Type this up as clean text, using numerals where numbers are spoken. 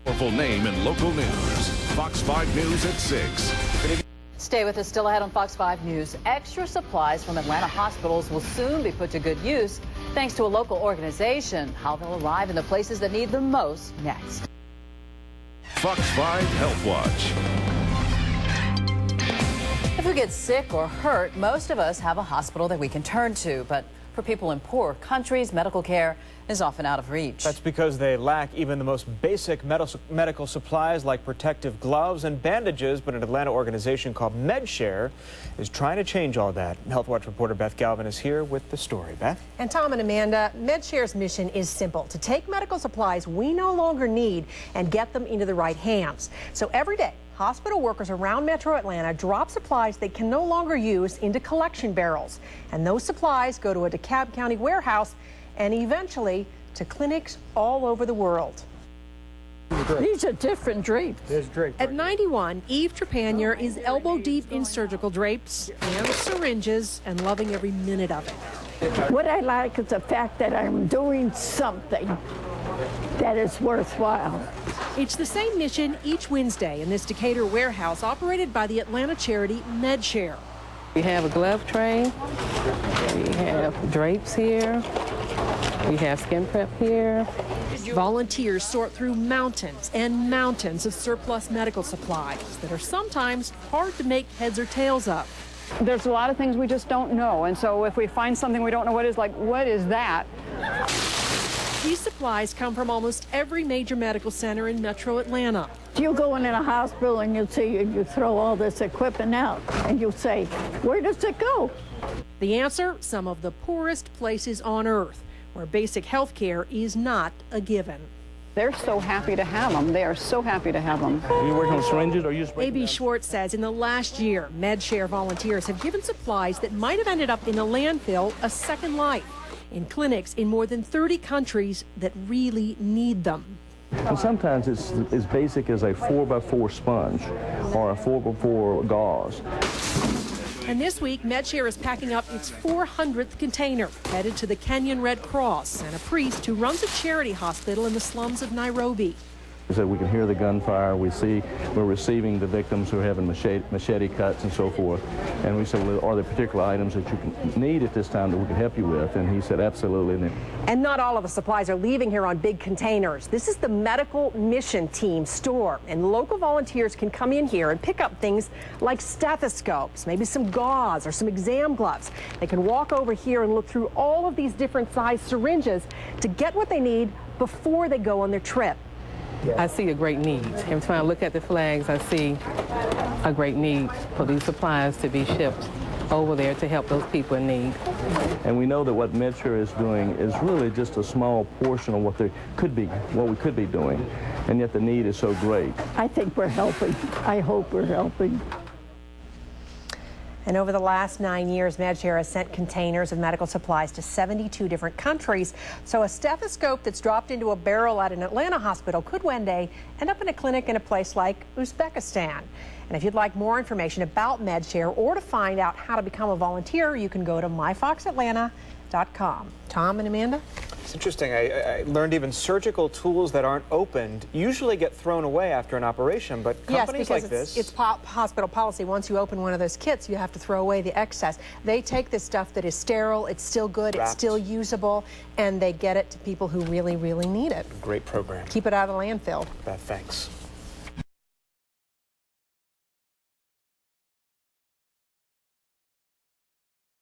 Powerful name in local news. Fox 5 News at 6. Stay with us. Still ahead on Fox 5 News. Extra supplies from Atlanta hospitals will soon be put to good use thanks to a local organization. How they'll arrive in the places that need them most next. Fox 5 Health Watch. If we get sick or hurt, most of us have a hospital that we can turn to. But for people in poor countries, medical care is often out of reach. That's because they lack even the most basic medical supplies like protective gloves and bandages. But an Atlanta organization called MedShare is trying to change all that. Health Watch reporter Beth Galvin is here with the story. Beth? And Tom and Amanda, MedShare's mission is simple: to take medical supplies we no longer need and get them into the right hands. So every day, hospital workers around Metro Atlanta drop supplies they can no longer use into collection barrels. And those supplies go to a DeKalb County warehouse and eventually to clinics all over the world. These are different drapes. At 91, Eve Trepanier is elbow deep in surgical drapes and syringes and loving every minute of it. What I like is the fact that I'm doing something that is worthwhile. It's the same mission each Wednesday in this Decatur warehouse operated by the Atlanta charity MedShare. We have a glove tray, we have drapes here, we have skin prep here. Volunteers sort through mountains and mountains of surplus medical supplies that are sometimes hard to make heads or tails of. There's a lot of things we just don't know, and so if we find something we don't know what is, like, what is that? These supplies come from almost every major medical center in Metro Atlanta. You go in a hospital and you see, you throw all this equipment out and you say, where does it go? The answer: some of the poorest places on earth, where basic health care is not a given. They're so happy to have them. They are so happy to have them. Are you working on syringes or are you just A.B. Schwartz says in the last year, MedShare volunteers have given supplies that might have ended up in a landfill a second life in clinics in more than 30 countries that really need them. And sometimes it's as basic as a 4x4 sponge or a 4x4 gauze. And this week, MedShare is packing up its 400th container, headed to the Kenyan Red Cross and a priest who runs a charity hospital in the slums of Nairobi. We said we can hear the gunfire. We're receiving the victims who are having machete cuts and so forth. And we said, well, are there particular items that you need at this time that we can help you with? And he said, absolutely. And not all of the supplies are leaving here on big containers. This is the Medical Mission Team store, and local volunteers can come in here and pick up things like stethoscopes, maybe some gauze or some exam gloves. They can walk over here and look through all of these different size syringes to get what they need before they go on their trip. I see a great need. Every time I look at the flags, I see a great need for these supplies to be shipped over there to help those people in need. And we know that what MedShare is doing is really just a small portion of what we could be doing, and yet the need is so great. I think we're helping. I hope we're helping. And over the last 9 years, MedShare has sent containers of medical supplies to 72 different countries. So a stethoscope that's dropped into a barrel at an Atlanta hospital could one day end up in a clinic in a place like Uzbekistan. And if you'd like more information about MedShare or to find out how to become a volunteer, you can go to myfoxatlanta.com. Tom and Amanda? It's interesting. I learned even surgical tools that aren't opened usually get thrown away after an operation, but companies like this... It's hospital policy. Once you open one of those kits, you have to throw away the excess. They take this stuff that is sterile, it's still good, it's still usable, and they get it to people who really, really need it. Great program. Keep it out of the landfill. Beth, thanks.